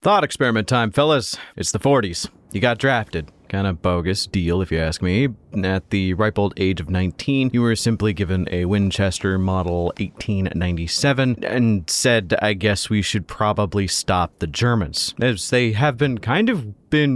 Thought experiment time, fellas. It's the 40s. You got drafted. Kind of bogus deal, if you ask me. At the ripe old age of 19, you were simply given a Winchester Model 1897 and said, I guess we should probably stop the Germans, as they have been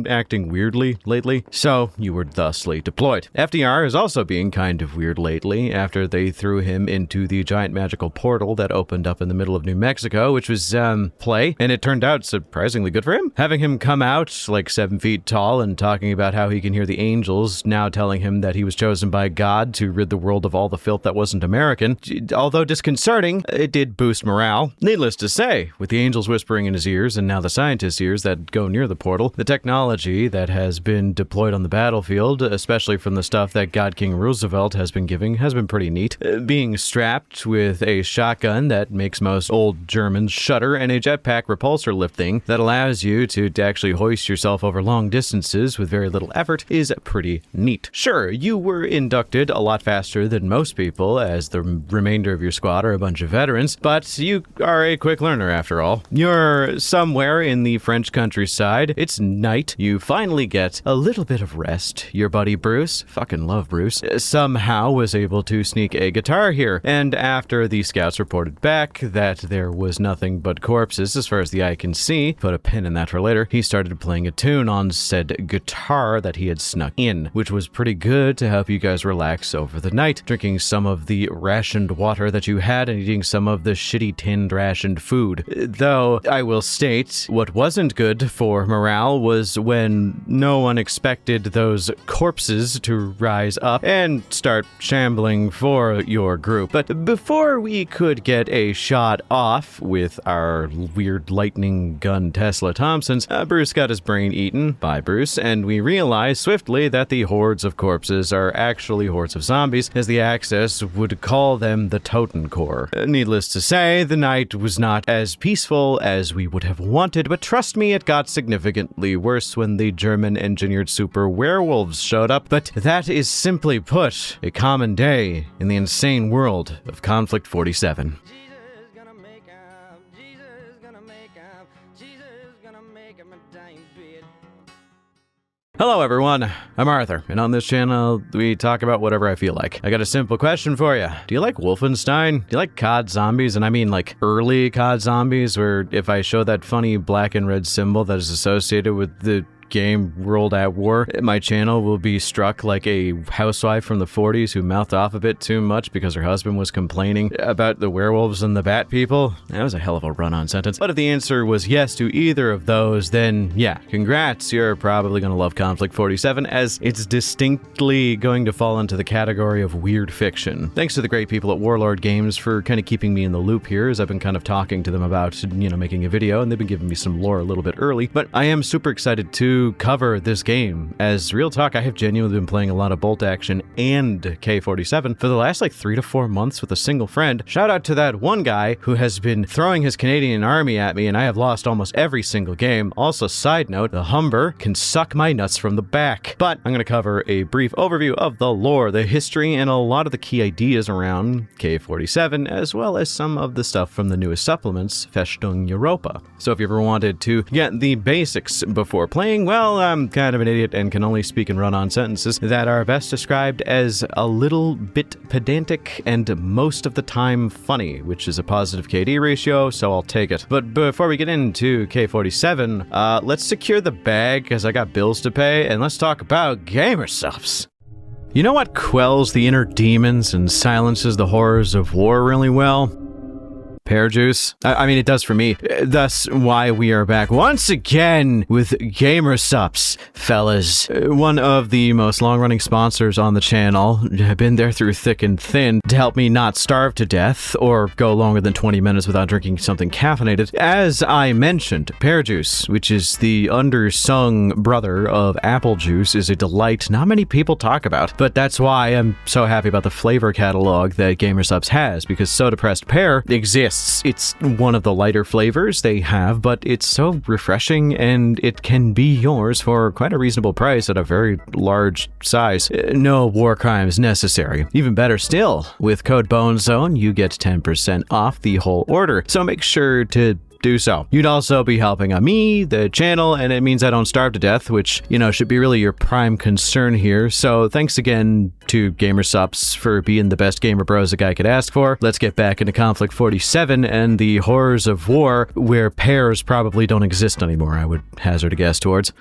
acting weirdly lately, so you were thusly deployed. FDR is also being kind of weird lately after they threw him into the giant magical portal that opened up in the middle of New Mexico, which was, play, and it turned out surprisingly good for him. Having him come out like 7 feet tall and talking about how he can hear the angels now telling him that he was chosen by God to rid the world of all the filth that wasn't American. Although disconcerting, it did boost morale. Needless to say, with the angels whispering in his ears and now the scientists' ears that go near the portal, the technology that has been deployed on the battlefield, especially from the stuff that God King Roosevelt has been giving, has been pretty neat. Being strapped with a shotgun that makes most old Germans shudder and a jetpack repulsor lift thing that allows you to actually hoist yourself over long distances with very little effort is pretty neat. Sure, you were inducted a lot faster than most people, as the remainder of your squad are a bunch of veterans, but you are a quick learner after all. You're somewhere in the French countryside. It's night. You finally get a little bit of rest. Your buddy Bruce, fucking love Bruce, somehow was able to sneak a guitar here, and after the scouts reported back that there was nothing but corpses as far as the eye can see, put a pin in that for later, he started playing a tune on said guitar that he had snuck in, which was pretty good to help you guys relax over the night, drinking some of the rationed water that you had and eating some of the shitty tinned rationed food. Though, I will state, what wasn't good for morale was when no one expected those corpses to rise up and start shambling for your group. But before we could get a shot off with our weird lightning gun Tesla Thompsons, Bruce got his brain eaten by Bruce, and we realized swiftly that the hordes of corpses are actually hordes of zombies, as the Axis would call them the Totencore. Needless to say, the night was not as peaceful as we would have wanted, but trust me, it got significantly worse when the German-engineered super werewolves showed up. But that is simply put a common day in the insane world of Konflikt 47. Hello everyone, I'm Arthur, and on this channel, we talk about whatever I feel like. I got a simple question for you. Do you like Wolfenstein? Do you like COD zombies? And I mean like early COD zombies, where if I show that funny black and red symbol that is associated with the game World at War, my channel will be struck like a housewife from the 40s who mouthed off a bit too much because her husband was complaining about the werewolves and the bat people. That was a hell of a run-on sentence. But if the answer was yes to either of those, then yeah, congrats, you're probably gonna love Konflikt 47, as it's distinctly going to fall into the category of weird fiction. Thanks to the great people at Warlord Games for kind of keeping me in the loop here, as I've been kind of talking to them about, making a video, and they've been giving me some lore a little bit early. But I am super excited to cover this game, as real talk, I have genuinely been playing a lot of Bolt Action and K47 for the last 3 to 4 months with a single friend. Shout out to that one guy who has been throwing his Canadian army at me, and I have lost almost every single game. Also, side note, the Humber can suck my nuts from the back. But I'm going to cover a brief overview of the lore, the history, and a lot of the key ideas around K47, as well as some of the stuff from the newest supplements, Festung Europa. So if you ever wanted to get the basics before playing, well, I'm kind of an idiot and can only speak and run on sentences that are best described as a little bit pedantic and most of the time funny, which is a positive KD ratio, so I'll take it. But before we get into K47, let's secure the bag, because I got bills to pay, and let's talk about gamer subs. You know what quells the inner demons and silences the horrors of war really well? Pear juice. I mean, it does for me. Thus, why we are back once again with Gamer Sups, fellas. One of the most long-running sponsors on the channel. I've been there through thick and thin to help me not starve to death or go longer than 20 minutes without drinking something caffeinated. As I mentioned, pear juice, which is the undersung brother of apple juice, is a delight not many people talk about. But that's why I'm so happy about the flavor catalog that Gamer Subs has, because Soda Pressed Pear exists. It's one of the lighter flavors they have, but it's so refreshing, and it can be yours for quite a reasonable price at a very large size. No war crimes necessary. Even better still, with code BONEZONE, you get 10% off the whole order. So make sure to do so. You'd also be helping me, the channel, and it means I don't starve to death, which, should be really your prime concern here. So thanks again to GamerSups for being the best gamer bros a guy could ask for. Let's get back into Konflikt 47 and the horrors of war, where pairs probably don't exist anymore, I would hazard a guess towards.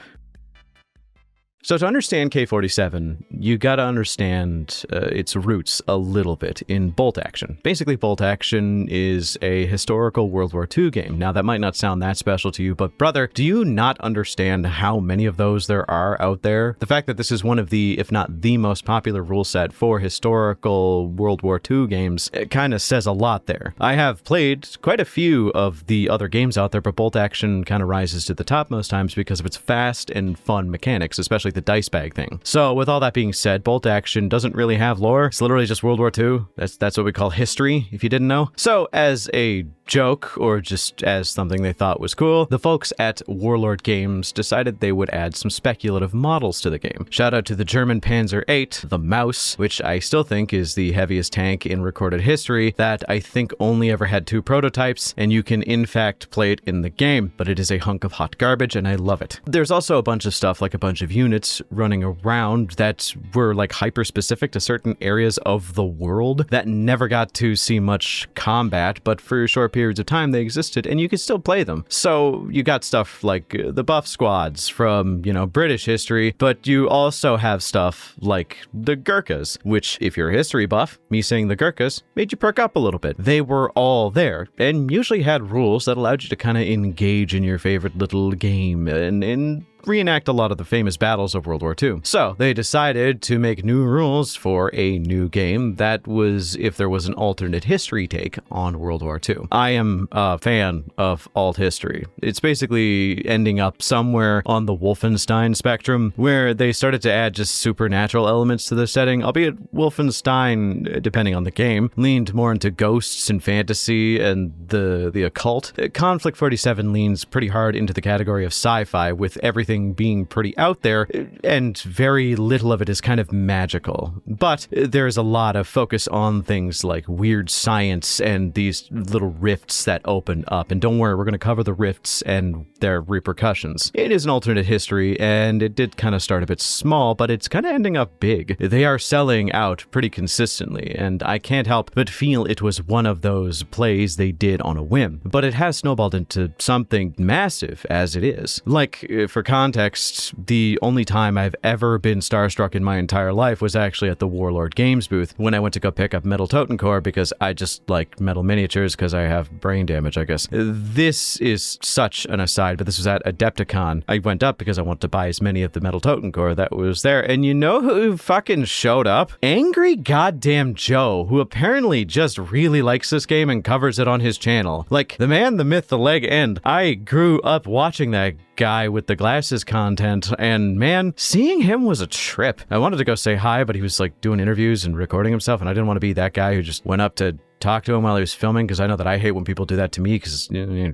So to understand K47, you gotta understand its roots a little bit in Bolt Action. Basically, Bolt Action is a historical World War II game. Now, that might not sound that special to you, but brother, do you not understand how many of those there are out there? The fact that this is one of the, if not the most popular rule set for historical World War II games, it kind of says a lot there. I have played quite a few of the other games out there, but Bolt Action kind of rises to the top most times because of its fast and fun mechanics, especially the dice bag thing. So with all that being said, Bolt Action doesn't really have lore. It's literally just World War II. That's what we call history, if you didn't know. So as a joke, or just as something they thought was cool, the folks at Warlord Games decided they would add some speculative models to the game. Shout out to the German Panzer VIII, the Maus, which I still think is the heaviest tank in recorded history, that I think only ever had 2 prototypes, and you can in fact play it in the game, but it is a hunk of hot garbage, and I love it. There's also a bunch of stuff, like a bunch of units running around that were like hyper-specific to certain areas of the world that never got to see much combat, but for short periods of time they existed, and you could still play them. So you got stuff like the buff squads from, British history, but you also have stuff like the Gurkhas, which, if you're a history buff, me saying the Gurkhas made you perk up a little bit. They were all there, and usually had rules that allowed you to kind of engage in your favorite little game and reenact a lot of the famous battles of World War II. So they decided to make new rules for a new game that was if there was an alternate history take on World War II. I am a fan of alt history. It's basically ending up somewhere on the Wolfenstein spectrum, where they started to add just supernatural elements to the setting, albeit Wolfenstein, depending on the game, leaned more into ghosts and fantasy and the occult. Konflikt 47 leans pretty hard into the category of sci-fi, with everything being pretty out there, and very little of it is kind of magical. But there's a lot of focus on things like weird science and these little rifts that open up. And don't worry, we're going to cover the rifts and their repercussions. It is an alternate history, and it did kind of start a bit small, but it's kind of ending up big. They are selling out pretty consistently, and I can't help but feel it was one of those plays they did on a whim. But it has snowballed into something massive as it is. Like, for context, the only time I've ever been starstruck in my entire life was actually at the Warlord Games booth when I went to go pick up Metal Totencore, because I just like metal miniatures because I have brain damage, I guess. This is such an aside, but this was at Adepticon. I went up because I wanted to buy as many of the Metal Totencore that was there, and you know who fucking showed up? Angry Goddamn Joe, who apparently just really likes this game and covers it on his channel. Like, the man, the myth, the leg end. I grew up watching that guy with the glasses content, and man, seeing him was a trip. I wanted to go say hi, but he was like doing interviews and recording himself, and I didn't want to be that guy who just went up to talk to him while he was filming, because I know that I hate when people do that to me, because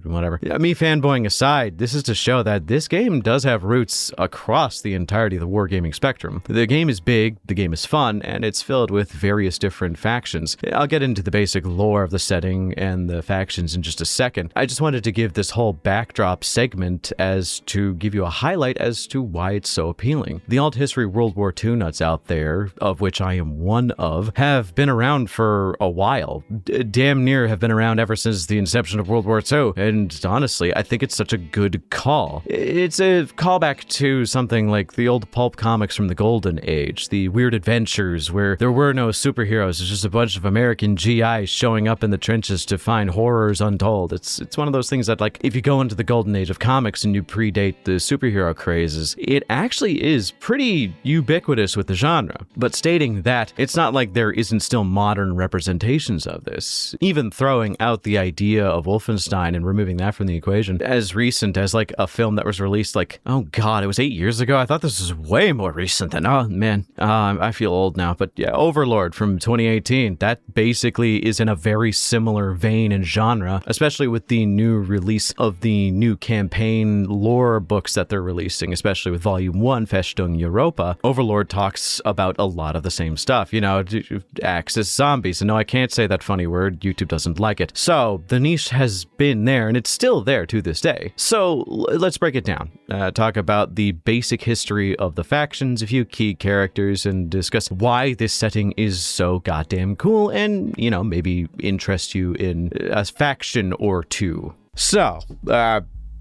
whatever. Me fanboying aside, this is to show that this game does have roots across the entirety of the wargaming spectrum. The game is big, the game is fun, and it's filled with various different factions. I'll get into the basic lore of the setting and the factions in just a second. I just wanted to give this whole backdrop segment as to give you a highlight as to why it's so appealing. The alt history World War II nuts out there, of which I am one of, have been around for a while. Damn near have been around ever since the inception of World War II, and honestly, I think it's such a good call. It's a callback to something like the old pulp comics from the Golden Age, the weird adventures where there were no superheroes, it's just a bunch of American GIs showing up in the trenches to find horrors untold. It's one of those things that, like, if you go into the Golden Age of comics and you predate the superhero crazes, it actually is pretty ubiquitous with the genre. But stating that, it's not like there isn't still modern representations of this. Even throwing out the idea of Wolfenstein and removing that from the equation, as recent as like a film that was released like, oh god, it was 8 years ago? I thought this was way more recent than, oh man, I feel old now. But yeah, Overlord from 2018, that basically is in a very similar vein and genre, especially with the new release of the new campaign lore books that they're releasing, especially with Volume 1, Festung Europa. Overlord talks about a lot of the same stuff, Axis zombies. And no, I can't say that funny word. YouTube doesn't like it. So the niche has been there, and it's still there to this day. So let's break it down. Talk about the basic history of the factions, a few key characters, and discuss why this setting is so goddamn cool and, maybe interest you in a faction or two. So,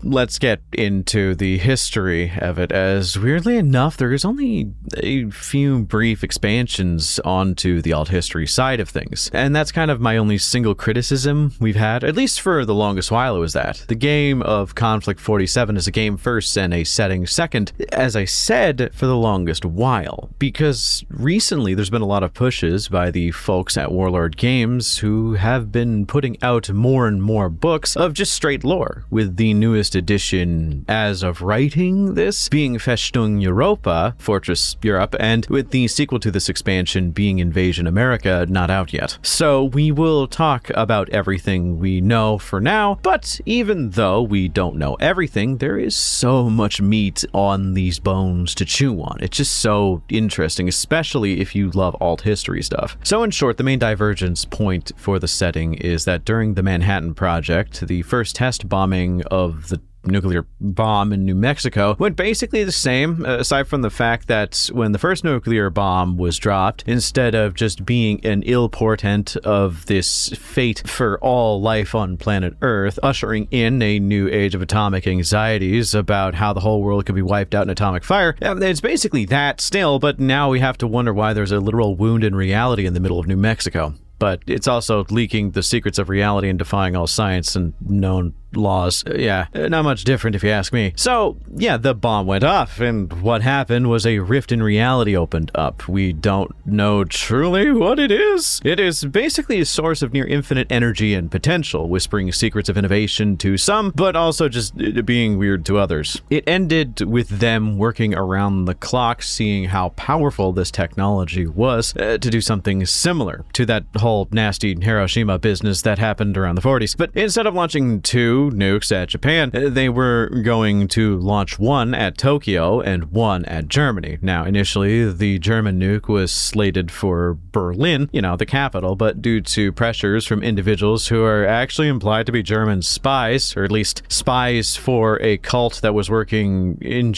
let's get into the history of it, as weirdly enough, there is only a few brief expansions onto the alt history side of things. And that's kind of my only single criticism we've had, at least for the longest while it was that. The game of Konflikt 47 is a game first and a setting second, as I said, for the longest while. Because recently there's been a lot of pushes by the folks at Warlord Games who have been putting out more and more books of just straight lore, with the newest edition as of writing this being Festung Europa, Fortress Europe, and with the sequel to this expansion being Invasion America not out yet. So we will talk about everything we know for now, but even though we don't know everything, there is so much meat on these bones to chew on. It's just so interesting, especially if you love alt history stuff. So in short, the main divergence point for the setting is that during the Manhattan Project, the first test bombing of the nuclear bomb in New Mexico went basically the same, aside from the fact that when the first nuclear bomb was dropped, instead of just being an ill portent of this fate for all life on planet Earth, ushering in a new age of atomic anxieties about how the whole world could be wiped out in atomic fire, it's basically that still, but now we have to wonder why there's a literal wound in reality in the middle of New Mexico. But it's also leaking the secrets of reality and defying all science and known laws. Yeah, not much different if you ask me. So, yeah, the bomb went off, and what happened was a rift in reality opened up. We don't know truly what it is. It is basically a source of near infinite energy and potential, whispering secrets of innovation to some, but also just being weird to others. It ended with them working around the clock, seeing how powerful this technology was, to do something similar to that whole nasty Hiroshima business that happened around the 40s. But instead of launching two nukes at Japan, they were going to launch one at Tokyo and one at Germany. Now, initially, the German nuke was slated for Berlin, the capital, but due to pressures from individuals who are actually implied to be German spies, or at least spies for a cult that was working in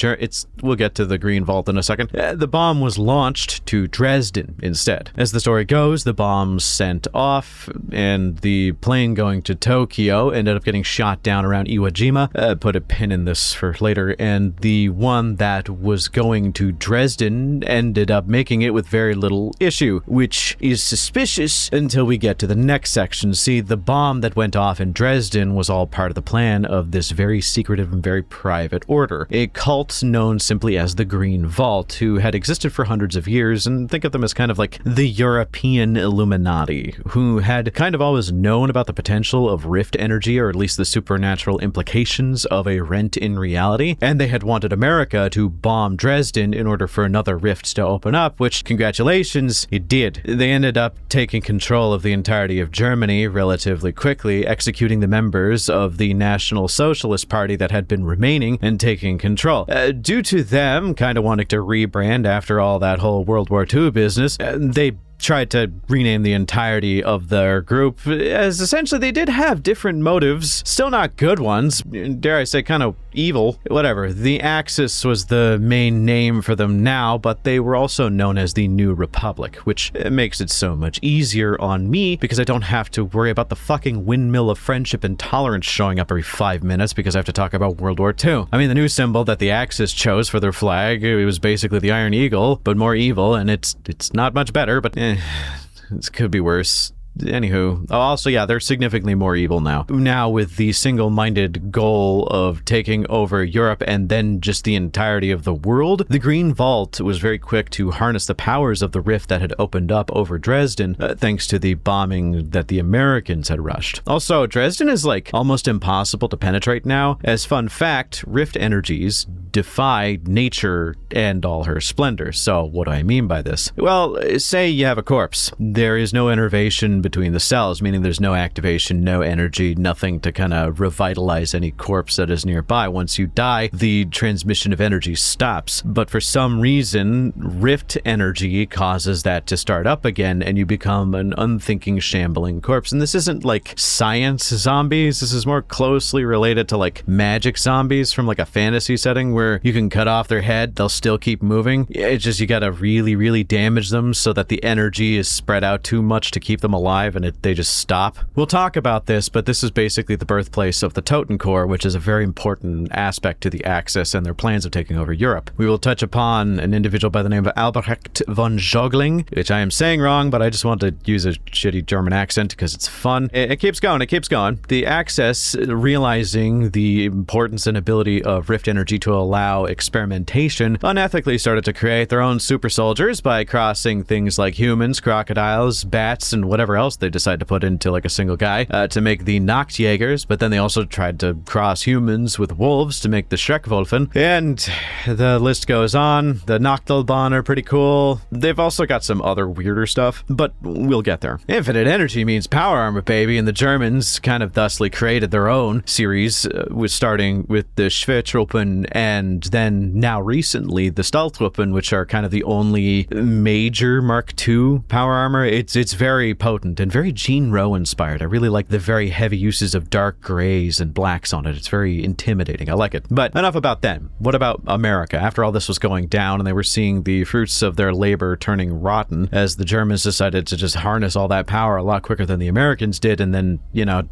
we'll get to the Green Vault in a second, the bomb was launched to Dresden instead. As the story goes, the bomb sent off, and the plane going to Tokyo ended up getting shot down around Iwo Jima. Put a pin in this for later. And the one that was going to Dresden ended up making it with very little issue, which is suspicious until we get to the next section. See, the bomb that went off in Dresden was all part of the plan of this very secretive and very private order, a cult known simply as the Green Vault, who had existed for hundreds of years, and think of them as kind of like the European Illuminati, who had kind of always known about the potential of rift energy, or at least the supernatural implications of a rent in reality, and they had wanted America to bomb Dresden in order for another rift to open up, which, congratulations, it did. They ended up taking control of the entirety of Germany relatively quickly, executing the members of the National Socialist Party that had been remaining and taking control. Due to them kind of wanting to rebrand after all that whole World War II business, they tried to rename the entirety of their group, as essentially they did have different motives, still not good ones, dare I say kind of evil, whatever. The Axis was the main name for them now, but they were also known as the New Republic, which makes it so much easier on me because I don't have to worry about the fucking windmill of friendship and tolerance showing up every 5 minutes because I have to talk about World War II. I mean, the new symbol that the Axis chose for their flag, it was basically the Iron Eagle, but more evil, and it's not much better, but this could be worse. Anywho, also, yeah, they're significantly more evil now. Now, with the single-minded goal of taking over Europe and then just the entirety of the world, the Green Vault was very quick to harness the powers of the rift that had opened up over Dresden, thanks to the bombing that the Americans had rushed. Also, Dresden is, almost impossible to penetrate now. As fun fact, rift energies defy nature and all her splendor. So what do I mean by this? Well, say you have a corpse. There is no innervation between the cells, meaning there's no activation, no energy, nothing to kind of revitalize any corpse that is nearby. Once you die, the transmission of energy stops. But for some reason, rift energy causes that to start up again, and you become an unthinking, shambling corpse. And this isn't like science zombies. This is more closely related to like magic zombies from like a fantasy setting where you can cut off their head, they'll still keep moving. It's just you gotta really, really damage them so that the energy is spread out too much to keep them alive and they just stop. We'll talk about this, but this is basically the birthplace of the Totencore, which is a very important aspect to the Axis and their plans of taking over Europe. We will touch upon an individual by the name of Albrecht von Jogling, which I am saying wrong, but I just want to use a shitty German accent because it's fun. It keeps going, it keeps going. The Axis, realizing the importance and ability of rift energy to allow experimentation, unethically started to create their own super soldiers by crossing things like humans, crocodiles, bats, and whatever else they decide to put into like a single guy to make the Nachtjägers, but then they also tried to cross humans with wolves to make the Schreckwölfen, and the list goes on. The Nachtelbahn are pretty cool. They've also got some other weirder stuff, but we'll get there. Infinite energy means power armor, baby, and the Germans kind of thusly created their own series, with starting with the Schwertruppen and then now recently the Stahltruppen, which are kind of the only major Mark II power armor. It's very potent and very Gene Rowe inspired. I really like the very heavy uses of dark grays and blacks on it. It's very intimidating. I like it. But enough about them. What about America? After all this was going down and they were seeing the fruits of their labor turning rotten as the Germans decided to just harness all that power a lot quicker than the Americans did and then,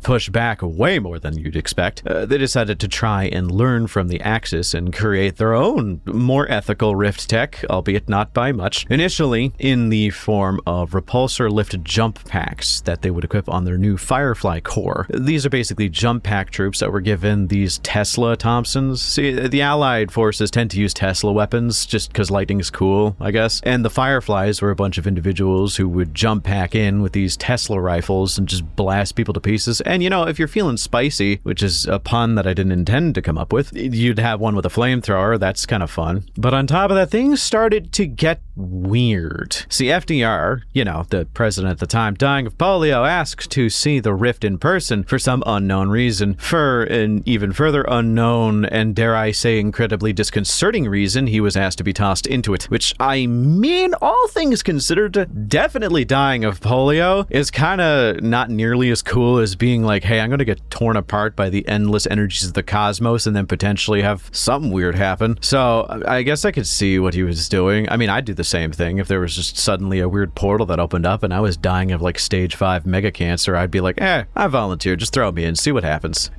push back way more than you'd expect, they decided to try and learn from the Axis and create their own more ethical rift tech, albeit not by much, initially in the form of repulsor lift jump packs that they would equip on their new Firefly Corps. These are basically jump pack troops that were given these Tesla Thompsons. See, the Allied forces tend to use Tesla weapons just because lightning's cool, I guess, and the Fireflies were a bunch of individuals who would jump pack in with these Tesla rifles and just blast people to pieces. And if you're feeling spicy, which is a pun that I didn't intend to come up with, you'd have one with a flamethrower. That's kind of fun. But on top of that, things started to get weird. See, FDR, the president at the time, dying of polio, asked to see the rift in person for some unknown reason. For an even further unknown and, dare I say, incredibly disconcerting reason, he was asked to be tossed into it. Which, I mean, all things considered, definitely dying of polio is kind of not nearly as cool as being like, hey, I'm going to get torn apart by the endless energies of the cosmos and then potentially have something weird happen. So I guess I could see what he was doing. I mean, I'd do the same thing if there was just suddenly a weird portal that opened up and I was dying of like stage 5 mega cancer. I'd be like, I volunteer, just throw me in, see what happens.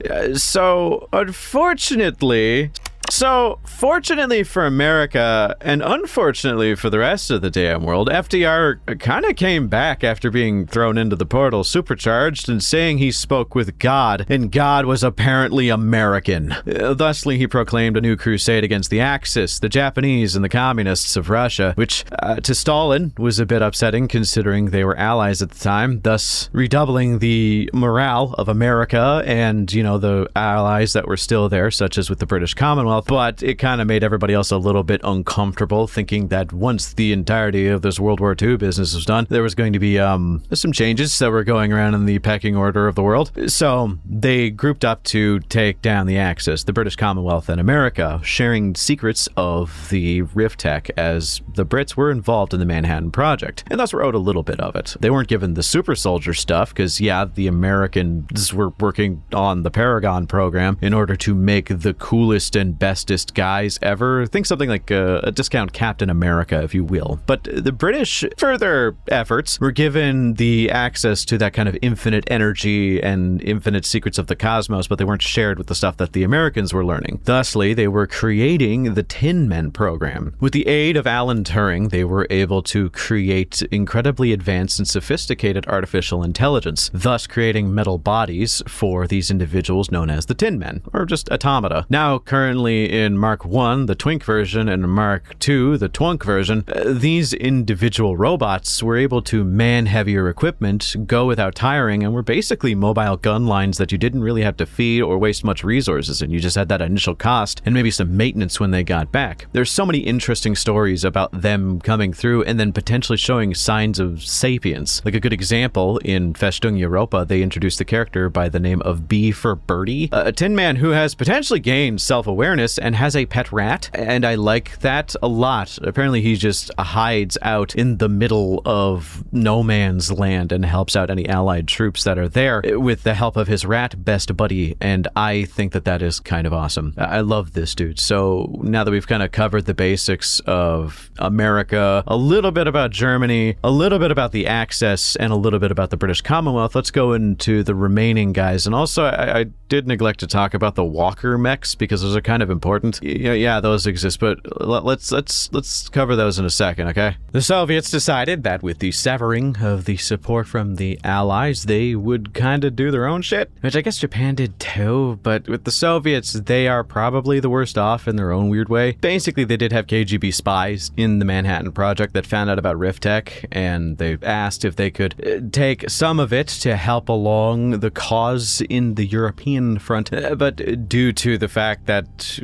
Fortunately for America, and unfortunately for the rest of the damn world, FDR kind of came back after being thrown into the portal supercharged and saying he spoke with God, and God was apparently American. Thusly, he proclaimed a new crusade against the Axis, the Japanese, and the communists of Russia, which to Stalin was a bit upsetting considering they were allies at the time, thus redoubling the morale of America and, the allies that were still there, such as with the British Commonwealth. But it kind of made everybody else a little bit uncomfortable, thinking that once the entirety of this World War II business was done, there was going to be some changes that were going around in the pecking order of the world. So they grouped up to take down the Axis, the British Commonwealth, and America, sharing secrets of the rift tech as the Brits were involved in the Manhattan Project, and thus were owed a little bit of it. They weren't given the super soldier stuff because, the Americans were working on the Paragon program in order to make the coolest and bestest guys ever. Think something like a discount Captain America, if you will. But the British, for their efforts, were given the access to that kind of infinite energy and infinite secrets of the cosmos, but they weren't shared with the stuff that the Americans were learning. Thusly, they were creating the Tin Men program. With the aid of Alan Turing, they were able to create incredibly advanced and sophisticated artificial intelligence, thus creating metal bodies for these individuals known as the Tin Men, or just automata. Now, currently, Originally in Mark 1, the twink version, and Mark 2, the twunk version, these individual robots were able to man heavier equipment, go without tiring, and were basically mobile gun lines that you didn't really have to feed or waste much resources in. You just had that initial cost and maybe some maintenance when they got back. There's so many interesting stories about them coming through and then potentially showing signs of sapience. Like a good example, in Festung Europa, they introduced the character by the name of B for Birdie, a Tin Man who has potentially gained self-awareness and has a pet rat, and I like that a lot. Apparently he just hides out in the middle of no man's land and helps out any allied troops that are there with the help of his rat best buddy, and I think that that is kind of awesome. I love this dude. So now that we've kind of covered the basics of America, a little bit about Germany, a little bit about the Axis, and a little bit about the British Commonwealth, let's go into the remaining guys. And also, I did neglect to talk about the Walker mechs because those are kind of important. Yeah, those exist, but let's cover those in a second, okay? The Soviets decided that with the severing of the support from the Allies, they would kind of do their own shit, which I guess Japan did too, but with the Soviets, they are probably the worst off in their own weird way. Basically, they did have KGB spies in the Manhattan Project that found out about Rift Tech, and they asked if they could take some of it to help along the cause in the European front, but due to the fact that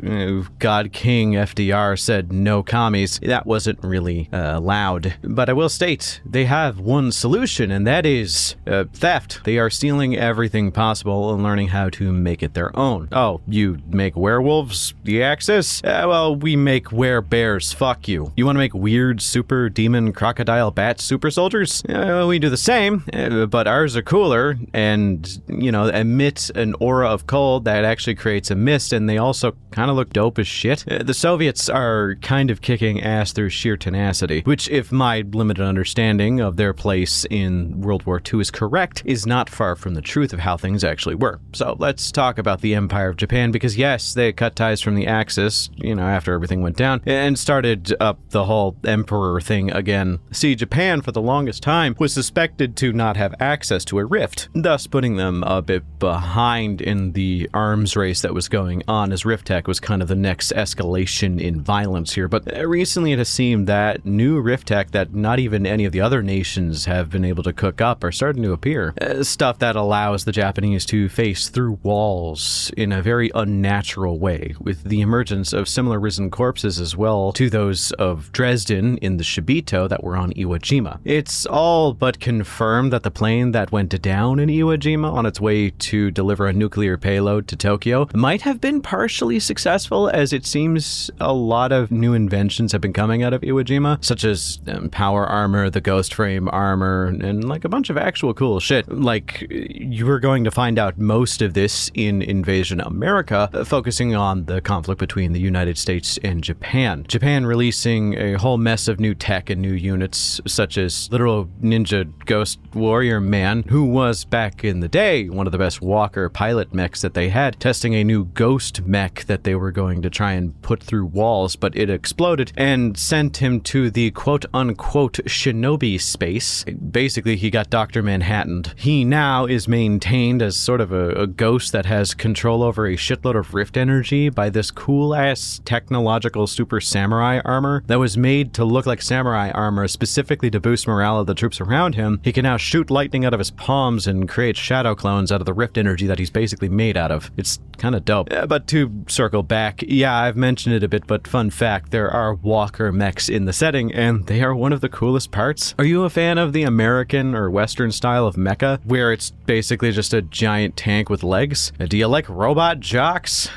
God King FDR said no commies, that wasn't really allowed. But I will state, they have one solution, and that is theft. They are stealing everything possible and learning how to make it their own. Oh, you make werewolves? The Axis? Well, we make werebears. Fuck you. You want to make weird super demon crocodile bat super soldiers? We do the same, but ours are cooler and, emit an aura of cold that actually creates a mist, and they also kind of look dope as shit. The Soviets are kind of kicking ass through sheer tenacity, which, if my limited understanding of their place in World War II is correct, is not far from the truth of how things actually were. So let's talk about the Empire of Japan, because yes, they cut ties from the Axis, after everything went down, and started up the whole emperor thing again. See, Japan for the longest time was suspected to not have access to a rift, thus putting them a bit behind in the arms race that was going on, as Rift Tech was kind of the next escalation in violence here. But recently it has seemed that new Rift Tech that not even any of the other nations have been able to cook up are starting to appear. Stuff that allows the Japanese to face through walls in a very unnatural way, with the emergence of similar risen corpses as well to those of Dresden in the Shibito that were on Iwo Jima. It's all but confirmed that the plane that went down in Iwo Jima on its way to deliver a nuclear payload to Tokyo might have been partially successful, as it seems a lot of new inventions have been coming out of Iwo Jima, such as power armor, the ghost frame armor, and like a bunch of actual cool shit. Like, you were going to find out most of this in Invasion America, focusing on the conflict between the United States and Japan. Japan releasing a whole mess of new tech and new units, such as literal ninja ghost warrior man, who was back in the day one of the best Walker pilot mechs that they had, testing a new ghost mech that they were going to try and put through walls, but it exploded and sent him to the quote-unquote shinobi space. Basically, he got Dr. Manhattaned. He now is maintained as sort of a ghost that has control over a shitload of rift energy by this cool-ass technological super samurai armor that was made to look like samurai armor specifically to boost morale of the troops around him. He can now shoot lightning out of his palms and create shadow clones out of the rift energy that he's basically made out of. It's kind of dope. But to circle back, yeah, I've mentioned it a bit, but fun fact, there are Walker mechs in the setting, and they are one of the coolest parts. Are you a fan of the American or Western style of mecha, where it's basically just a giant tank with legs? Do you like robot jocks?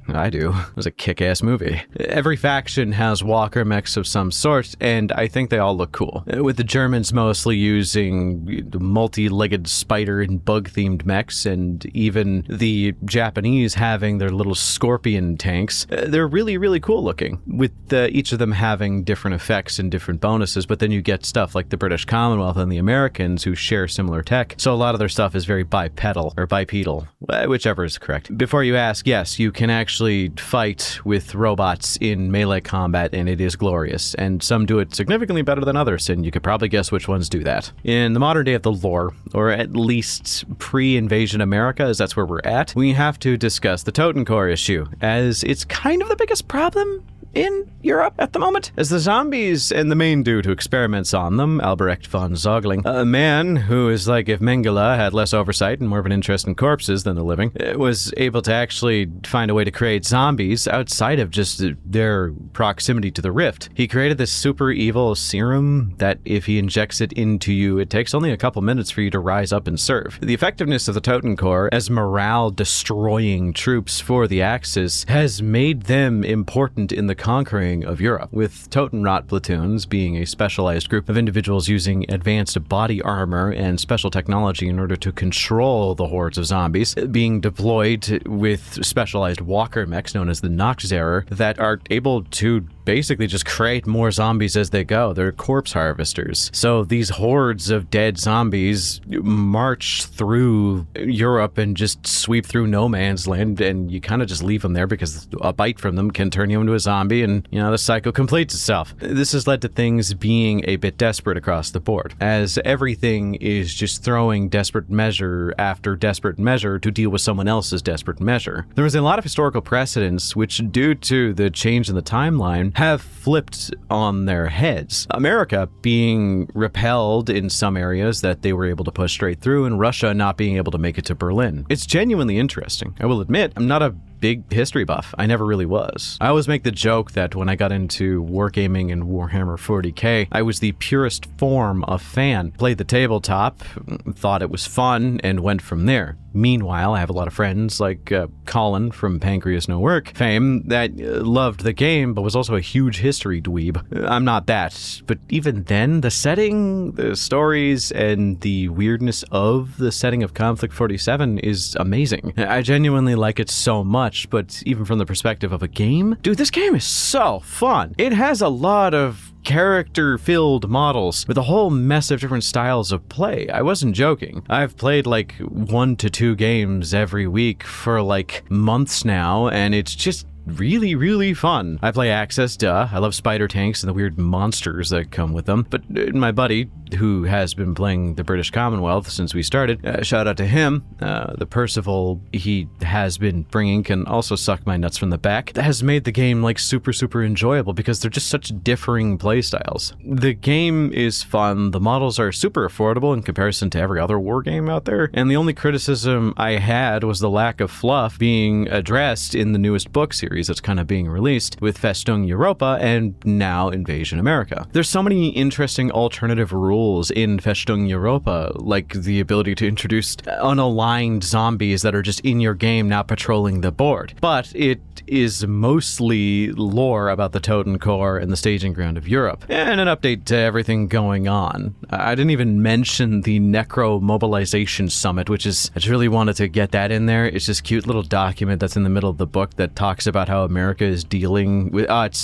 I do. It was a kick-ass movie. Every faction has Walker mechs of some sort, and I think they all look cool. With the Germans mostly using multi-legged spider and bug-themed mechs, and even the Japanese having their little scorpion tanks. They're really, really cool looking, with each of them having different effects and different bonuses, but then you get stuff like the British Commonwealth and the Americans who share similar tech, so a lot of their stuff is very bipedal, or bipedal, whichever is correct. Before you ask, yes, you can actually actually fight with robots in melee combat, and it is glorious. And some do it significantly better than others, and you could probably guess which ones do that. In the modern day of the lore, or at least pre-invasion America, as that's where we're at, we have to discuss the Totencore issue, as it's kind of the biggest problem in Europe at the moment, as the zombies and the main dude who experiments on them, Albrecht von Zogling, a man who is like if Mengele had less oversight and more of an interest in corpses than the living, was able to actually find a way to create zombies outside of just their proximity to the rift. He created this super evil serum that if he injects it into you, it takes only a couple minutes for you to rise up and serve. The effectiveness of the Totencore as morale-destroying troops for the Axis has made them important in the conquering of Europe, with Totenrot platoons being a specialized group of individuals using advanced body armor and special technology in order to control the hordes of zombies, being deployed with specialized walker mechs known as the Noxerer that are able to basically just create more zombies as they go. They're corpse harvesters. So these hordes of dead zombies march through Europe and just sweep through no man's land, and you kind of just leave them there because a bite from them can turn you into a zombie, and the cycle completes itself. This has led to things being a bit desperate across the board, as everything is just throwing desperate measure after desperate measure to deal with someone else's desperate measure. There was a lot of historical precedents which, due to the change in the timeline, have flipped on their heads. America being repelled in some areas that they were able to push straight through, and Russia not being able to make it to Berlin. It's genuinely interesting. I will admit, I'm not a big history buff. I never really was. I always make the joke that when I got into wargaming and Warhammer 40k, I was the purest form of fan. Played the tabletop, thought it was fun, and went from there. Meanwhile, I have a lot of friends like Colin from Pancreas No Work fame that loved the game, but was also a huge history dweeb. I'm not that, but even then, the setting, the stories, and the weirdness of the setting of Konflikt 47 is amazing. I genuinely like it so much, but even from the perspective of a game, dude, this game is so fun. It has a lot of character-filled models with a whole mess of different styles of play. I wasn't joking. I've played like 1 to 2 games every week for like months now, and it's just really, really fun. I play Axis, duh. I love spider tanks and the weird monsters that come with them. But my buddy, who has been playing the British Commonwealth since we started, shout out to him, the Percival he has been bringing can also suck my nuts from the back. That has made the game like super, super enjoyable because they're just such differing playstyles. The game is fun. The models are super affordable in comparison to every other war game out there. And the only criticism I had was the lack of fluff being addressed in the newest book series that's kind of being released with Festung Europa and now Invasion America. There's so many interesting alternative rules in Festung Europa, like the ability to introduce unaligned zombies that are just in your game now patrolling the board. But it is mostly lore about the Totencore and the staging ground of Europe, and an update to everything going on. I didn't even mention the Necro Mobilization Summit, which is, I just really wanted to get that in there. It's this cute little document that's in the middle of the book that talks about how America is dealing with, it's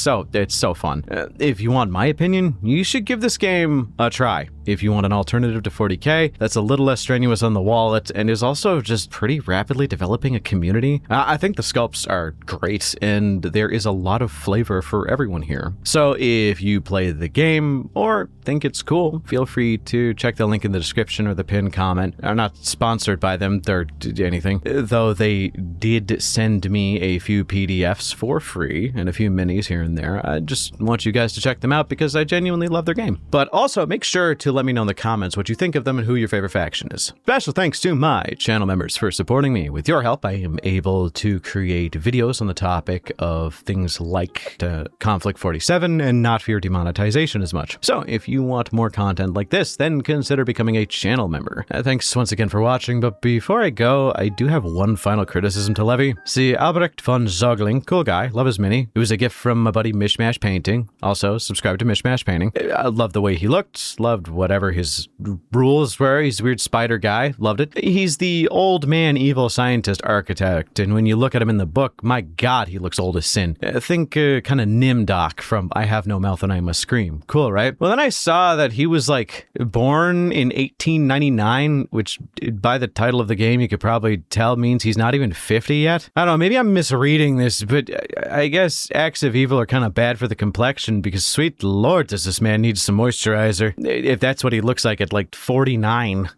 so fun. If you want my opinion, you should give this game a try. If you want an alternative to 40k that's a little less strenuous on the wallet and is also just pretty rapidly developing a community, I think the sculpts are great and there is a lot of flavor for everyone here. So if you play the game or think it's cool, feel free to check the link in the description or the pinned comment. I'm not sponsored by them or anything, though they did send me a few PDFs for free and a few minis here and there. I just want you guys to check them out because I genuinely love their game. But also make sure to let me know in the comments what you think of them and who your favorite faction is. Special thanks to my channel members for supporting me. With your help, I am able to create videos on the topic of things like Konflikt 47 and not fear demonetization as much. So if you want more content like this, then consider becoming a channel member. Thanks once again for watching, but before I go, I do have one final criticism to levy. See, Albrecht von Zogling, cool guy, love his mini. It was a gift from my buddy Mishmash Painting. Also, subscribe to Mishmash Painting. I love the way he looked, loved whatever his rules were. He's a weird spider guy, loved it. He's the old man evil scientist architect, and when you look at him in the book, my god, he looks old as sin. Think kind of Nimdoc from I Have No Mouth and I Must Scream. Cool, right? Well, then I saw that he was like born in 1899, which by the title of the game, you could probably tell means he's not even 50 yet. I don't know, maybe I'm misreading this but I guess acts of evil are kind of bad for the complexion because, sweet lord, does this man need some moisturizer? If that's what he looks like at like 49.